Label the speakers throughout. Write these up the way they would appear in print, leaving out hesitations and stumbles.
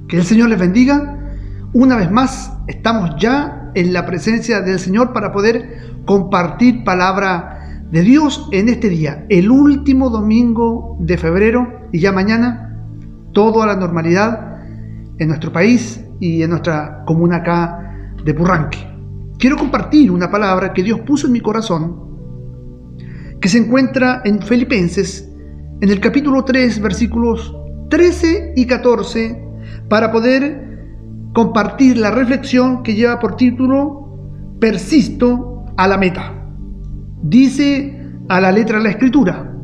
Speaker 1: Que el Señor les bendiga. Una vez más, estamos ya en la presencia del Señor para poder compartir palabra de Dios en este día, el último domingo de febrero, y ya mañana todo a la normalidad en nuestro país y en nuestra comuna acá de Purranque. Quiero compartir una palabra que Dios puso en mi corazón, que se encuentra en Filipenses, en el capítulo 3, versículos 13 y 14, para poder compartir la reflexión que lleva por título Persisto a la meta. Dice a la letra de la Escritura: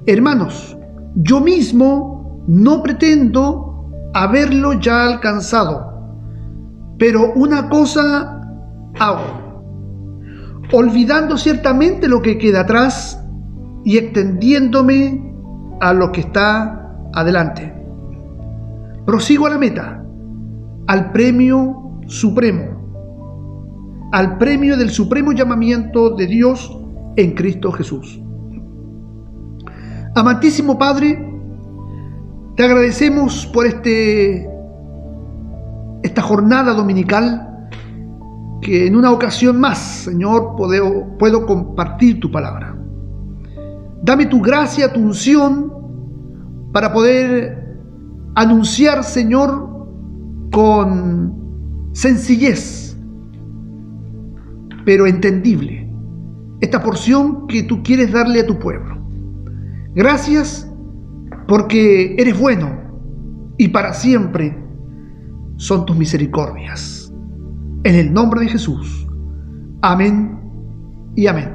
Speaker 1: hermanos, yo mismo no pretendo haberlo ya alcanzado, pero una cosa hago, olvidando ciertamente lo que queda atrás y extendiéndome a lo que está adelante. Prosigo a la meta, al premio supremo, al premio del supremo llamamiento de Dios en Cristo Jesús. Amantísimo Padre, te agradecemos por esta jornada dominical, que en una ocasión más, Señor, puedo compartir tu palabra. Dame tu gracia, tu unción, para poder anunciar, Señor, con sencillez, pero entendible, esta porción que tú quieres darle a tu pueblo. Gracias, porque eres bueno y para siempre son tus misericordias. En el nombre de Jesús. Amén y amén.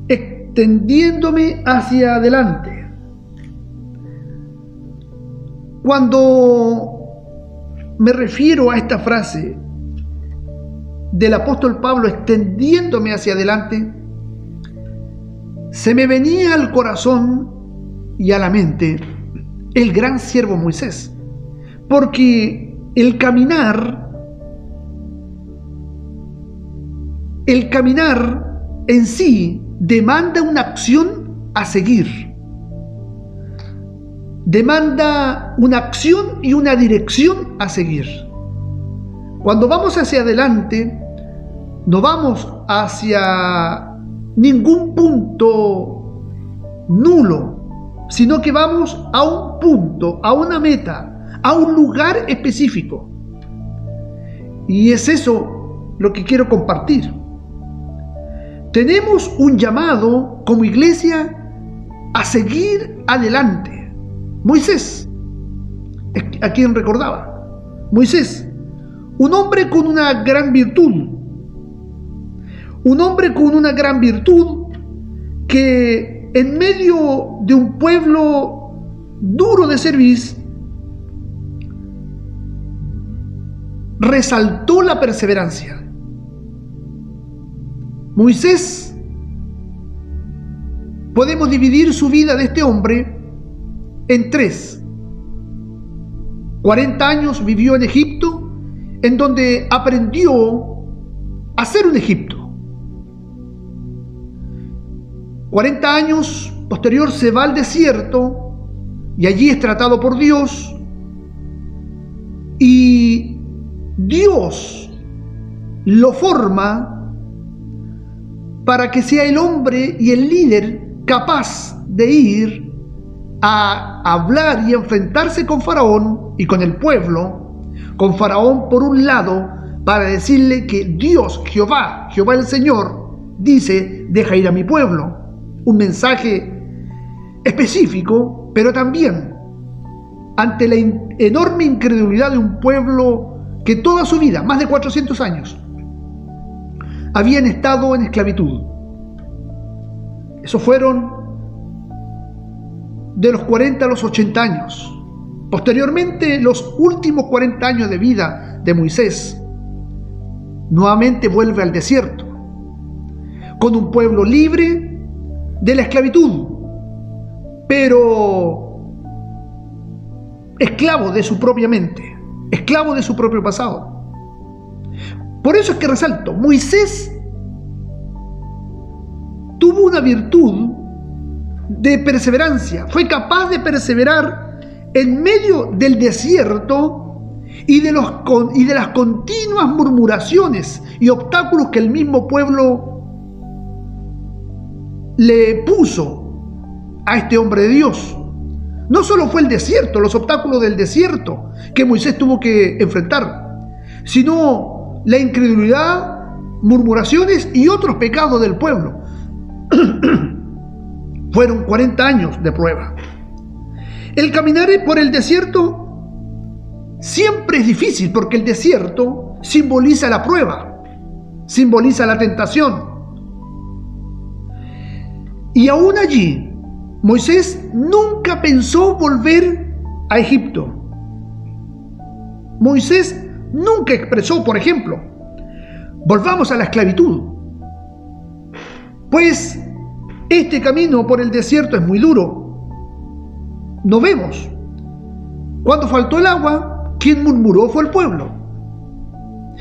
Speaker 1: Extendiéndome hacia adelante. Cuando me refiero a esta frase del apóstol Pablo, extendiéndome hacia adelante, se me venía al corazón y a la mente el gran siervo Moisés, porque el caminar en sí demanda una acción a seguir. Demanda una acción y una dirección a seguir. Cuando vamos hacia adelante, no vamos hacia ningún punto nulo, sino que vamos a un punto, a una meta, a un lugar específico. Y es eso lo que quiero compartir. Tenemos un llamado como iglesia a seguir adelante. Moisés, a quien recordaba, Moisés, un hombre con una gran virtud, que en medio de un pueblo duro de cerviz, resaltó la perseverancia. Moisés, podemos dividir su vida de este hombre en tres. 40 años vivió en Egipto, en donde aprendió a ser un Egipto. 40 años posterior se va al desierto y allí es tratado por Dios, y Dios lo forma para que sea el hombre y el líder capaz de ir a hablar y enfrentarse con Faraón y con el pueblo. Con Faraón por un lado, para decirle que Dios, Jehová el Señor, dice: deja ir a mi pueblo. Un mensaje específico, pero también ante la enorme incredulidad de un pueblo que toda su vida, más de 400 años, habían estado en esclavitud. Eso fueron de los 40 a los 80 años. Posteriormente, los últimos 40 años de vida de Moisés, nuevamente vuelve al desierto, con un pueblo libre de la esclavitud, pero esclavo de su propia mente, esclavo de su propio pasado. Por eso es que resalto, Moisés tuvo una virtud de perseverancia, fue capaz de perseverar en medio del desierto y de las continuas murmuraciones y obstáculos que el mismo pueblo le puso a este hombre de Dios. No solo fue el desierto, los obstáculos del desierto que Moisés tuvo que enfrentar, sino la incredulidad, murmuraciones y otros pecados del pueblo. Fueron 40 años de prueba. El caminar por el desierto siempre es difícil, porque el desierto simboliza la prueba, simboliza la tentación. Y aún allí, Moisés nunca pensó volver a Egipto. Moisés nunca expresó, por ejemplo, volvamos a la esclavitud, pues este camino por el desierto es muy duro. No vemos. Cuando faltó el agua, quien murmuró fue el pueblo.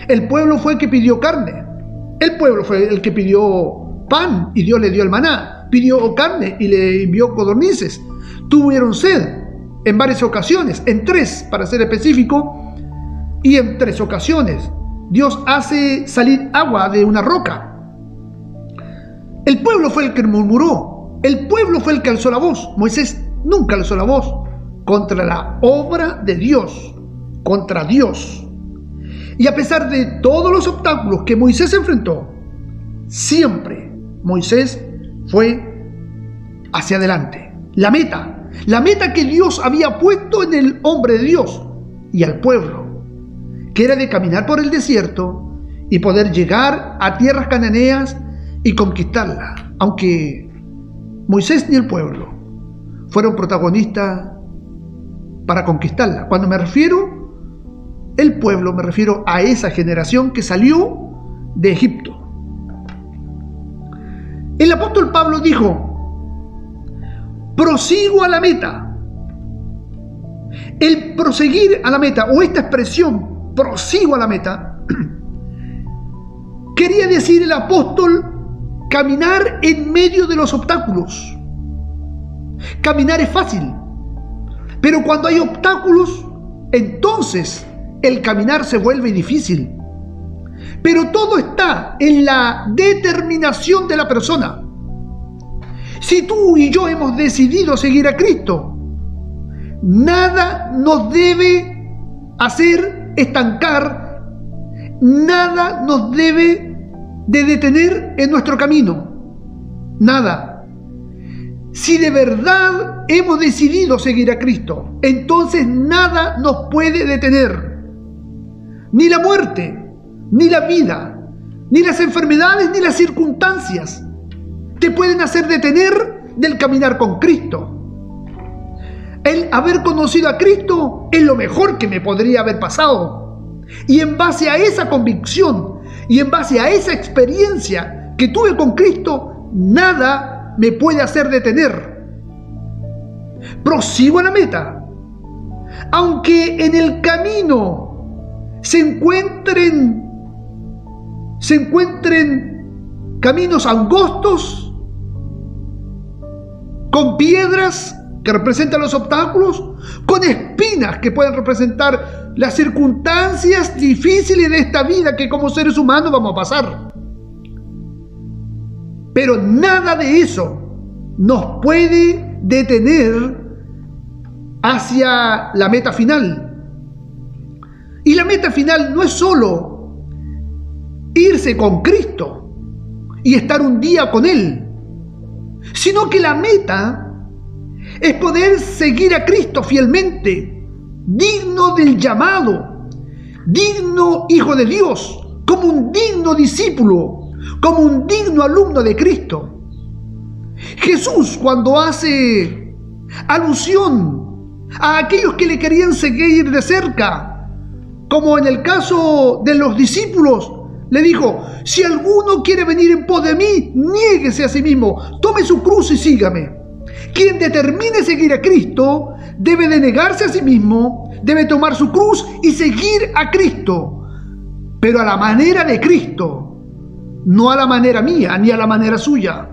Speaker 1: El pueblo fue el que pidió carne. El pueblo fue el que pidió pan y Dios le dio el maná. Pidió carne y le envió codornices. Tuvieron sed en varias ocasiones, en 3 para ser específico, y en 3 ocasiones Dios hace salir agua de una roca. El pueblo fue el que murmuró, el pueblo fue el que alzó la voz. Moisés nunca alzó la voz contra la obra de Dios, contra Dios. Y a pesar de todos los obstáculos que Moisés enfrentó, siempre Moisés fue hacia adelante. La meta que Dios había puesto en el hombre de Dios y al pueblo, que era de caminar por el desierto y poder llegar a tierras cananeas y conquistarla, aunque Moisés ni el pueblo fueron protagonistas para conquistarla. Cuando me refiero el pueblo, me refiero a esa generación que salió de Egipto. El apóstol Pablo dijo: prosigo a la meta. El proseguir a la meta, o esta expresión, prosigo a la meta, quería decir el apóstol caminar en medio de los obstáculos. Caminar es fácil, pero cuando hay obstáculos, entonces el caminar se vuelve difícil. Pero todo está en la determinación de la persona. Si tú y yo hemos decidido seguir a Cristo, nada nos debe hacer estancar, nada nos debe de detener en nuestro camino. Nada. Si de verdad hemos decidido seguir a Cristo, entonces nada nos puede detener. Ni la muerte, ni la vida, ni las enfermedades, ni las circunstancias te pueden hacer detener del caminar con Cristo. El haber conocido a Cristo es lo mejor que me podría haber pasado. Y en base a esa convicción y en base a esa experiencia que tuve con Cristo, nada me puede hacer detener. Prosigo a la meta. Aunque en el camino se encuentren caminos angostos, con piedras que representan los obstáculos, con espinas que pueden representar las circunstancias difíciles de esta vida que como seres humanos vamos a pasar. Pero nada de eso nos puede detener hacia la meta final. Y la meta final no es solo irse con Cristo y estar un día con Él, sino que la meta es poder seguir a Cristo fielmente, digno del llamado, digno hijo de Dios, como un digno discípulo, como un digno alumno de Cristo. Jesús, cuando hace alusión a aquellos que le querían seguir de cerca, como en el caso de los discípulos, le dijo: si alguno quiere venir en pos de mí, niéguese a sí mismo, tome su cruz y sígame. Quien determine seguir a Cristo debe de negarse a sí mismo, debe tomar su cruz y seguir a Cristo, pero a la manera de Cristo, no a la manera mía ni a la manera suya.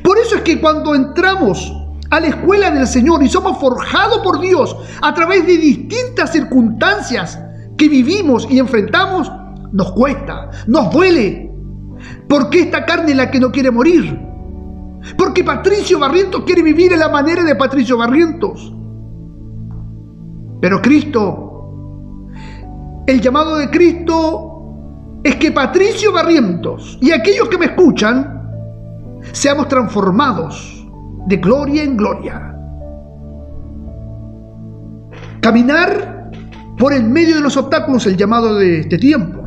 Speaker 1: Por eso es que cuando entramos a la escuela del Señor y somos forjados por Dios a través de distintas circunstancias que vivimos y enfrentamos, nos cuesta, nos duele. Porque esta carne es la que no quiere morir. Porque Patricio Barrientos quiere vivir en la manera de Patricio Barrientos. Pero Cristo, el llamado de Cristo es que Patricio Barrientos y aquellos que me escuchan seamos transformados de gloria en gloria. Caminar por el medio de los obstáculos, el llamado de este tiempo.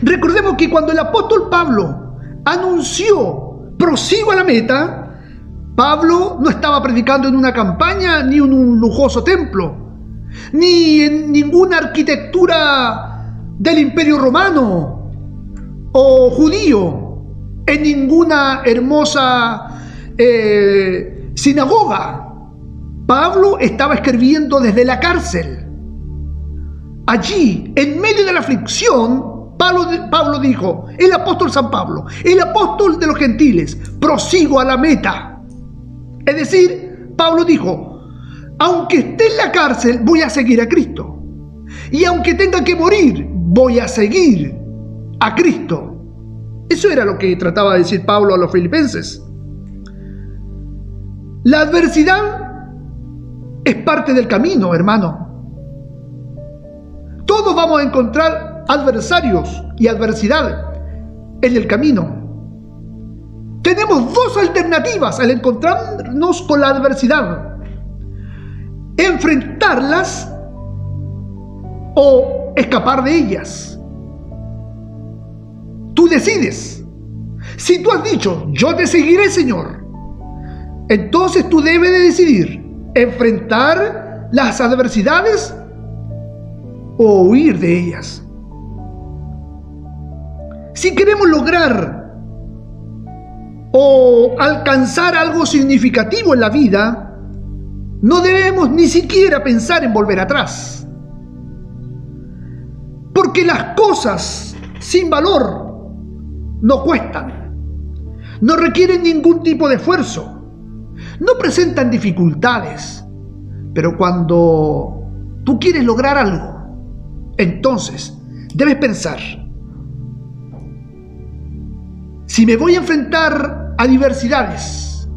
Speaker 1: Recordemos que cuando el apóstol Pablo anunció prosigo a la meta, Pablo no estaba predicando en una campaña, ni en un lujoso templo, ni en ninguna arquitectura del Imperio Romano o judío, en ninguna hermosa sinagoga. Pablo estaba escribiendo desde la cárcel. Allí, en medio de la aflicción, Pablo dijo, el apóstol San Pablo, el apóstol de los gentiles, prosigo a la meta. Es decir, Pablo dijo, aunque esté en la cárcel, voy a seguir a Cristo. Y aunque tenga que morir, voy a seguir a Cristo. Eso era lo que trataba de decir Pablo a los filipenses. La adversidad es parte del camino, hermano. Todos vamos a encontrar adversarios y adversidad en el camino. Tenemos dos alternativas al encontrarnos con la adversidad: enfrentarlas o escapar de ellas. Tú decides. Si tú has dicho, yo te seguiré, Señor, entonces tú debes de decidir enfrentar las adversidades o huir de ellas. Si queremos lograr o alcanzar algo significativo en la vida, no debemos ni siquiera pensar en volver atrás. Porque las cosas sin valor no cuestan, no requieren ningún tipo de esfuerzo, no presentan dificultades. Pero cuando tú quieres lograr algo, entonces debes pensar: si me voy a enfrentar a diversidades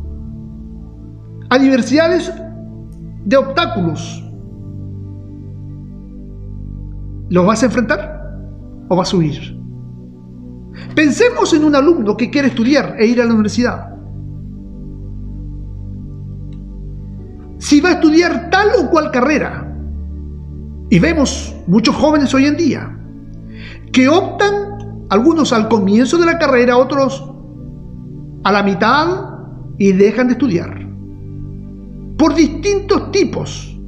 Speaker 1: de obstáculos, ¿los vas a enfrentar o vas a huir? Pensemos en un alumno que quiere estudiar e ir a la universidad. Si va a estudiar tal o cual carrera, y vemos muchos jóvenes hoy en día que optan, algunos al comienzo de la carrera, otros a la mitad, y dejan de estudiar por distintos tipos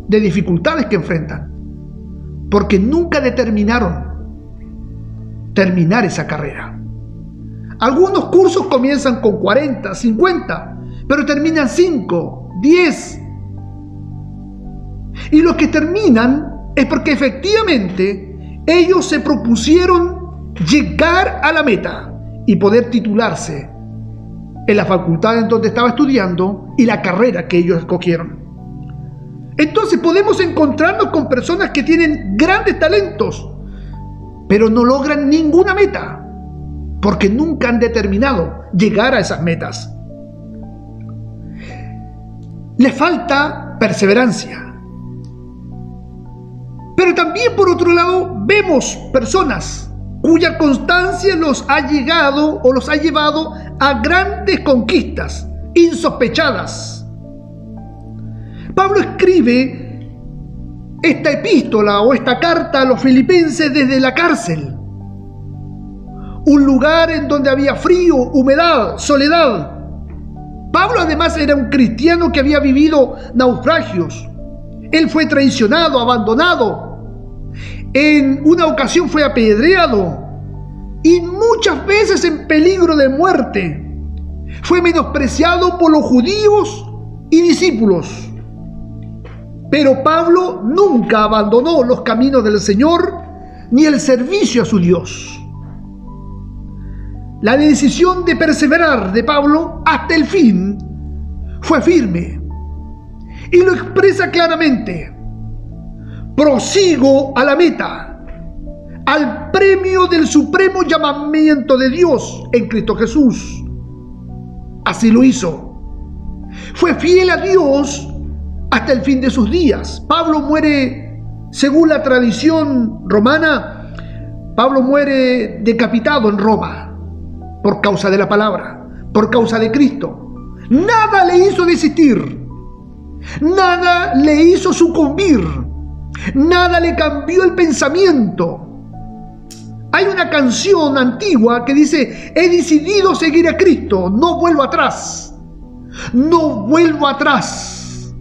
Speaker 1: de dificultades que enfrentan, porque nunca determinaron terminar esa carrera. Algunos cursos comienzan con 40, 50, pero terminan 5, 10. Y los que terminan es porque efectivamente ellos se propusieron llegar a la meta y poder titularse en la facultad en donde estaba estudiando y la carrera que ellos escogieron. Entonces podemos encontrarnos con personas que tienen grandes talentos, pero no logran ninguna meta, porque nunca han determinado llegar a esas metas. Les falta perseverancia. Pero también, por otro lado, vemos personas cuya constancia los ha llegado o los ha llevado a grandes conquistas insospechadas. Pablo escribe esta epístola o esta carta a los filipenses desde la cárcel, un lugar en donde había frío, humedad, soledad. Pablo además era un cristiano que había vivido naufragios. Él fue traicionado, abandonado. En una ocasión fue apedreado y muchas veces en peligro de muerte. Fue menospreciado por los judíos y discípulos. Pero Pablo nunca abandonó los caminos del Señor ni el servicio a su Dios. La decisión de perseverar de Pablo hasta el fin fue firme y lo expresa claramente: prosigo a la meta, al premio del supremo llamamiento de Dios en Cristo Jesús. Así lo hizo. Fue fiel a Dios hasta el fin de sus días. Pablo muere, según la tradición romana, Pablo muere decapitado en Roma por causa de la palabra, por causa de Cristo. Nada le hizo desistir, nada le hizo sucumbir, nada le cambió el pensamiento. Hay una canción antigua que dice: he decidido seguir a Cristo, no vuelvo atrás, no vuelvo atrás.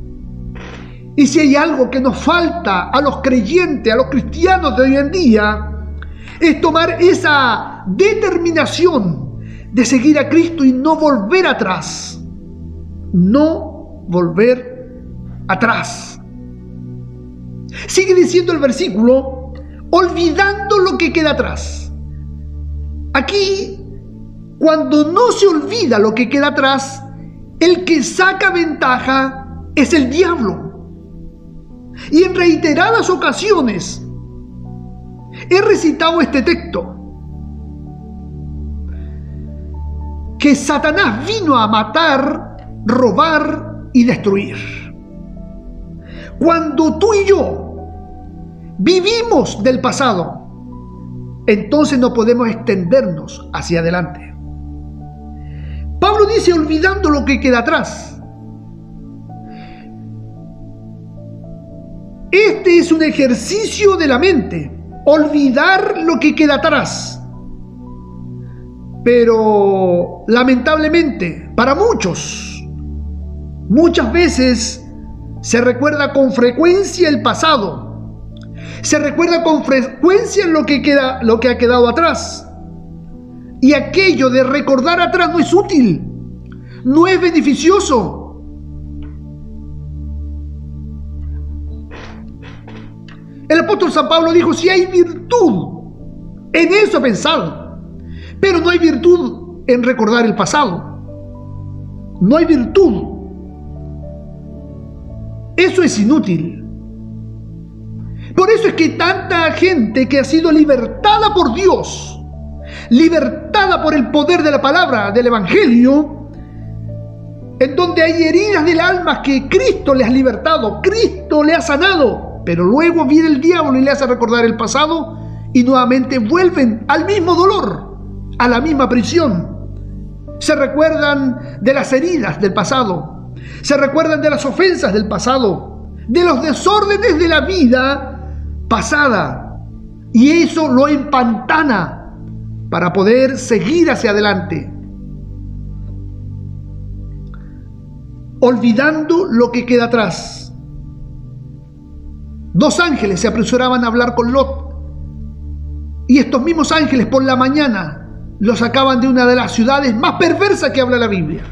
Speaker 1: Y si hay algo que nos falta a los creyentes, a los cristianos de hoy en día, es tomar esa determinación de seguir a Cristo y no volver atrás. No volver atrás. Sigue diciendo el versículo: olvidando lo que queda atrás. Aquí, cuando no se olvida lo que queda atrás, el que saca ventaja es el diablo. Y en reiteradas ocasiones he recitado este texto: que Satanás vino a matar, robar y destruir. Cuando tú y yo vivimos del pasado, entonces no podemos extendernos hacia adelante. Pablo dice: olvidando lo que queda atrás. Este es un ejercicio de la mente, olvidar lo que queda atrás. Pero lamentablemente, para muchas veces se recuerda con frecuencia el pasado. Se recuerda con frecuencia lo que ha quedado atrás. Y aquello de recordar atrás no es útil, no es beneficioso. El apóstol San Pablo dijo: si hay virtud en eso pensar, pero no hay virtud en recordar el pasado. No hay virtud. Eso es inútil. Por eso es que tanta gente que ha sido libertada por Dios, libertada por el poder de la palabra, del Evangelio, en donde hay heridas del alma que Cristo le ha libertado, Cristo le ha sanado, pero luego viene el diablo y le hace recordar el pasado y nuevamente vuelven al mismo dolor, a la misma prisión. Se recuerdan de las heridas del pasado, se recuerdan de las ofensas del pasado, de los desórdenes de la vida pasada, y eso lo empantana para poder seguir hacia adelante, olvidando lo que queda atrás. Dos ángeles se apresuraban a hablar con Lot, y estos mismos ángeles por la mañana lo sacaban de una de las ciudades más perversas que habla la Biblia,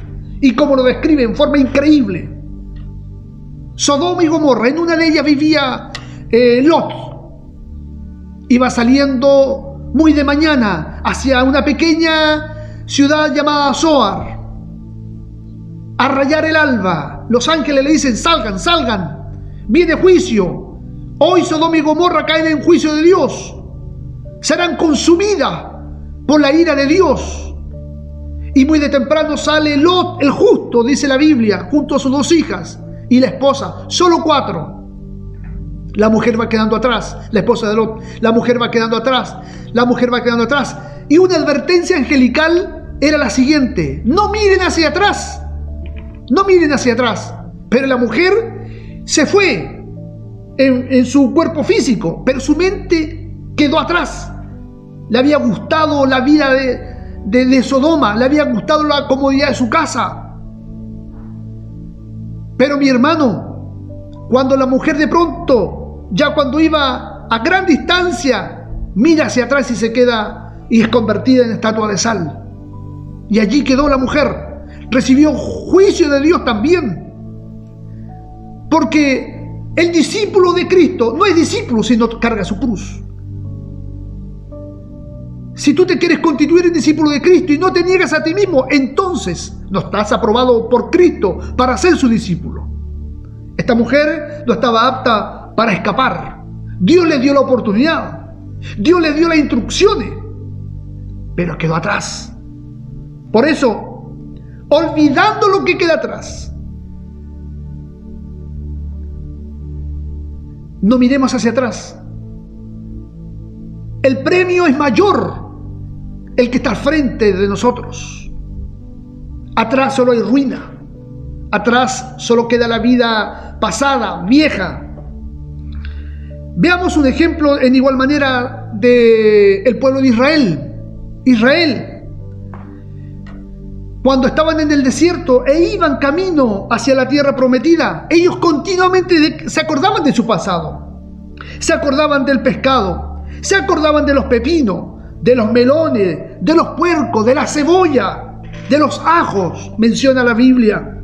Speaker 1: y como lo describe en forma increíble: Sodoma y Gomorra. En una de ellas vivía Lot. Iba saliendo muy de mañana hacia una pequeña ciudad llamada Zoar, a rayar el alba. Los ángeles le dicen: salgan, salgan, viene juicio. Hoy Sodoma y Gomorra caen en juicio de Dios, serán consumidas por la ira de Dios. Y muy de temprano sale Lot, el justo, dice la Biblia, junto a sus dos hijas y la esposa, solo 4. La mujer va quedando atrás, la esposa de Lot. La mujer va quedando atrás, la mujer va quedando atrás. Y una advertencia angelical era la siguiente: no miren hacia atrás, no miren hacia atrás. Pero la mujer se fue en su cuerpo físico, pero su mente quedó atrás. Le había gustado la vida de Sodoma, le había gustado la comodidad de su casa. Pero mi hermano, cuando la mujer de pronto, ya cuando iba a gran distancia, mira hacia atrás y se queda y es convertida en estatua de sal. Y allí quedó la mujer. Recibió juicio de Dios también. Porque el discípulo de Cristo no es discípulo si no carga su cruz. Si tú te quieres constituir en discípulo de Cristo y no te niegas a ti mismo, entonces no estás aprobado por Cristo para ser su discípulo. Esta mujer no estaba apta para escapar. Dios le dio la oportunidad. Dios le dio las instrucciones, pero quedó atrás. Por eso, olvidando lo que queda atrás, no miremos hacia atrás. El premio es mayor, el que está al frente de nosotros. Atrás solo hay ruina. Atrás solo queda la vida pasada, vieja. Veamos un ejemplo en igual manera del pueblo de Israel. Israel, cuando estaban en el desierto e iban camino hacia la tierra prometida, ellos continuamente se acordaban de su pasado. Se acordaban del pescado, se acordaban de los pepinos, de los melones, de los puercos, de la cebolla, de los ajos, menciona la Biblia.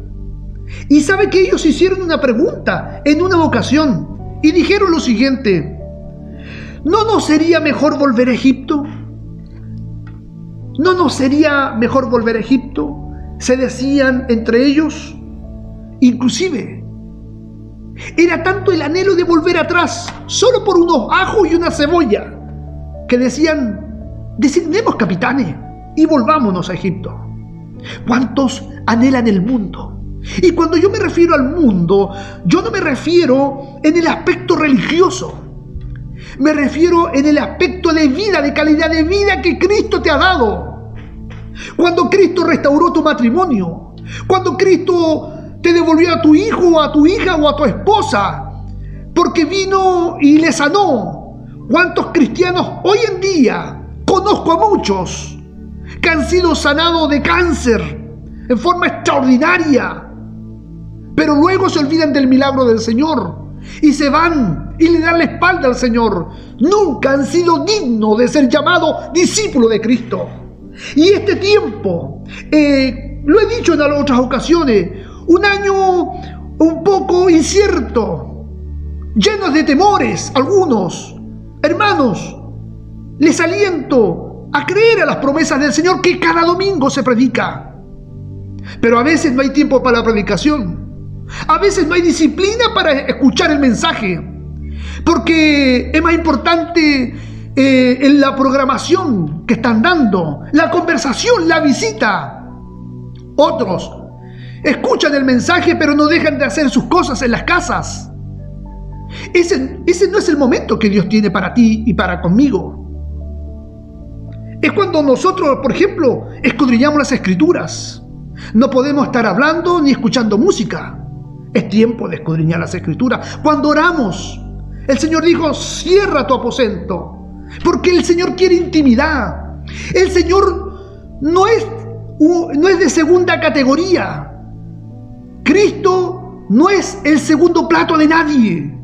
Speaker 1: Y sabe que ellos hicieron una pregunta en una ocasión y dijeron lo siguiente: ¿no nos sería mejor volver a Egipto? ¿No nos sería mejor volver a Egipto? Se decían entre ellos. Inclusive, era tanto el anhelo de volver atrás, solo por unos ajos y una cebolla, que decían: designemos capitanes y volvámonos a Egipto. ¿Cuántos anhelan el mundo? Y cuando yo me refiero al mundo, yo no me refiero en el aspecto religioso. Me refiero en el aspecto de vida, de calidad de vida que Cristo te ha dado. Cuando Cristo restauró tu matrimonio, cuando Cristo te devolvió a tu hijo, a tu hija o a tu esposa, porque vino y le sanó. ¿Cuántos cristianos hoy en día, conozco a muchos, que han sido sanados de cáncer en forma extraordinaria, pero luego se olvidan del milagro del Señor y se van y le dan la espalda al Señor? Nunca han sido dignos de ser llamados discípulos de Cristo. Y este tiempo, lo he dicho en otras ocasiones, un año un poco incierto, llenos de temores. Algunos hermanos, les aliento a creer a las promesas del Señor que cada domingo se predica. Pero a veces no hay tiempo para la predicación. A veces no hay disciplina para escuchar el mensaje, porque es más importante en la programación que están dando, la conversación, la visita. Otros escuchan el mensaje pero no dejan de hacer sus cosas en las casas. Ese no es el momento que Dios tiene para ti y para conmigo. Es cuando nosotros, por ejemplo, escudriñamos las Escrituras. No podemos estar hablando ni escuchando música. Es tiempo de escudriñar las Escrituras. Cuando oramos, el Señor dijo: cierra tu aposento, porque el Señor quiere intimidad. El Señor no es de segunda categoría. Cristo no es el segundo plato de nadie.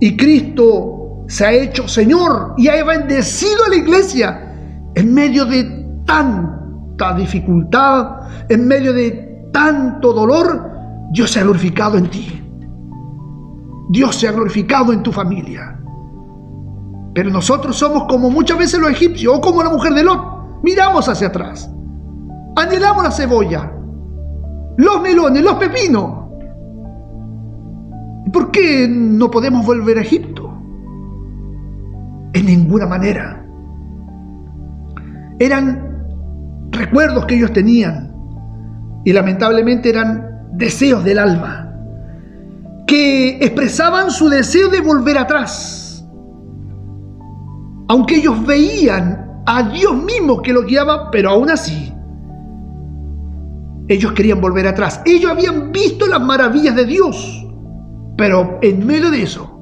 Speaker 1: Y Cristo se ha hecho Señor y ha bendecido a la iglesia en medio de tanta dificultad, en medio de tanto dolor. Dios se ha glorificado en ti. Dios se ha glorificado en tu familia. Pero nosotros somos como muchas veces los egipcios o como la mujer de Lot. Miramos hacia atrás. Anhelamos la cebolla, los melones, los pepinos. ¿Por qué no podemos volver a Egipto? En ninguna manera. Eran recuerdos que ellos tenían y lamentablemente eran deseos del alma que expresaban su deseo de volver atrás, aunque ellos veían a Dios mismo que los guiaba, pero aún así ellos querían volver atrás. Ellos habían visto las maravillas de Dios, pero en medio de eso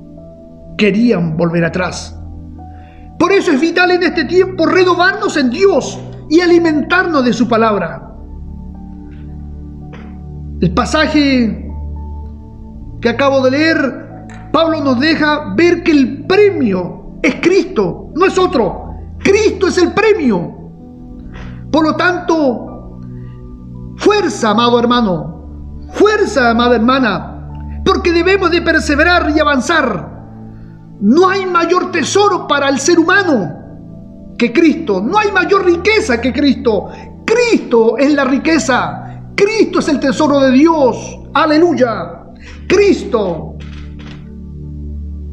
Speaker 1: querían volver atrás. Por eso es vital en este tiempo renovarnos en Dios y alimentarnos de su palabra. El pasaje que acabo de leer, Pablo nos deja ver que el premio es Cristo, no es otro. Cristo es el premio. Por lo tanto, fuerza, amado hermano, fuerza, amada hermana, porque debemos de perseverar y avanzar. No hay mayor tesoro para el ser humano que Cristo. No hay mayor riqueza que Cristo. Cristo es la riqueza. Cristo es el tesoro de Dios. Aleluya. Cristo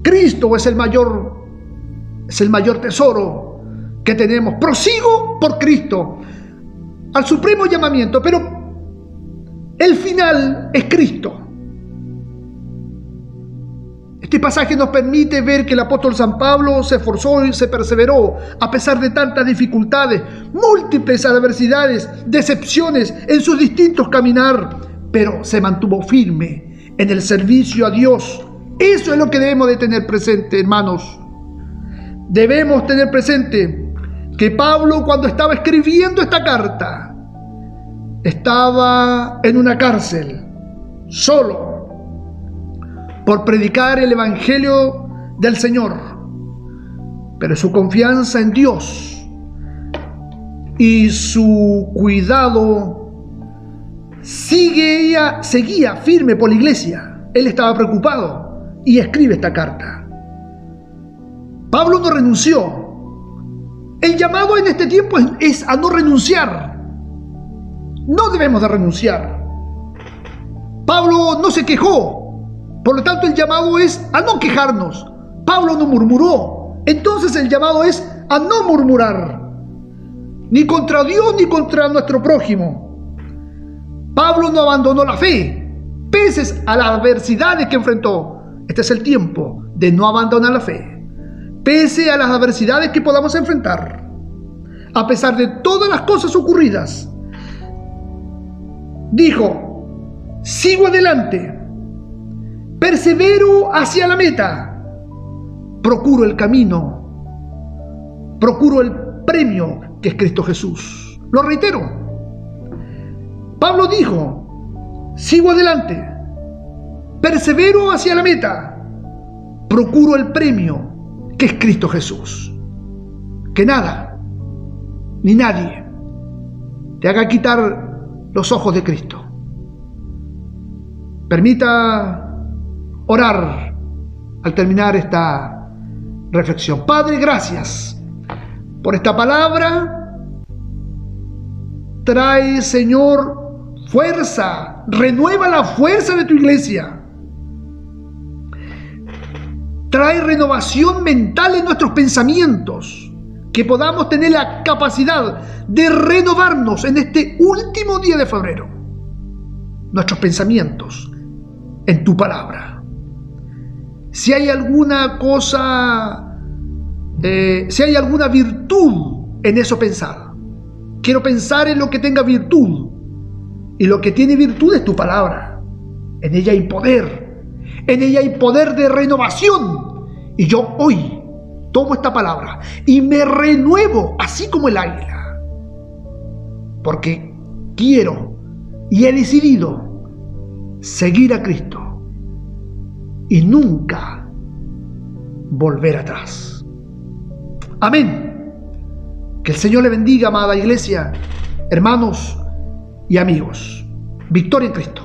Speaker 1: es el mayor tesoro que tenemos. Prosigo por Cristo al supremo llamamiento, pero el final es Cristo. Este pasaje nos permite ver que el apóstol San Pablo se esforzó y se perseveró a pesar de tantas dificultades, múltiples adversidades, decepciones en sus distintos caminar, pero se mantuvo firme en el servicio a Dios. Eso es lo que debemos de tener presente, hermanos. Debemos tener presente que Pablo, cuando estaba escribiendo esta carta, estaba en una cárcel, solo, por predicar el evangelio del Señor. Pero su confianza en Dios y su cuidado seguía firme por la iglesia. Él estaba preocupado y escribe esta carta. Pablo no renunció. El llamado en este tiempo es a no renunciar. No debemos de renunciar. Pablo no se quejó. Por lo tanto, el llamado es a no quejarnos. Pablo no murmuró. Entonces el llamado es a no murmurar, ni contra Dios ni contra nuestro prójimo. Pablo no abandonó la fe, pese a las adversidades que enfrentó. Este es el tiempo de no abandonar la fe, pese a las adversidades que podamos enfrentar. A pesar de todas las cosas ocurridas, dijo: sigo adelante, persevero hacia la meta, procuro el camino, procuro el premio que es Cristo Jesús. Lo reitero, Pablo dijo: sigo adelante, persevero hacia la meta, procuro el premio que es Cristo Jesús. Que nada ni nadie te haga quitar los ojos de Cristo. Permita orar al terminar esta reflexión. Padre, gracias por esta palabra. Trae, Señor, fuerza, renueva la fuerza de tu iglesia. Trae renovación mental en nuestros pensamientos, que podamos tener la capacidad de renovarnos en este último día de febrero. Nuestros pensamientos en tu palabra. Si hay alguna cosa, si hay alguna virtud en eso pensar, quiero pensar en lo que tenga virtud. Y lo que tiene virtud es tu palabra. En ella hay poder. En ella hay poder de renovación. Y yo hoy tomo esta palabra y me renuevo así como el águila. Porque quiero y he decidido seguir a Cristo y nunca volver atrás. Amén. Que el Señor le bendiga, amada iglesia, hermanos y amigos. Victoria en Cristo.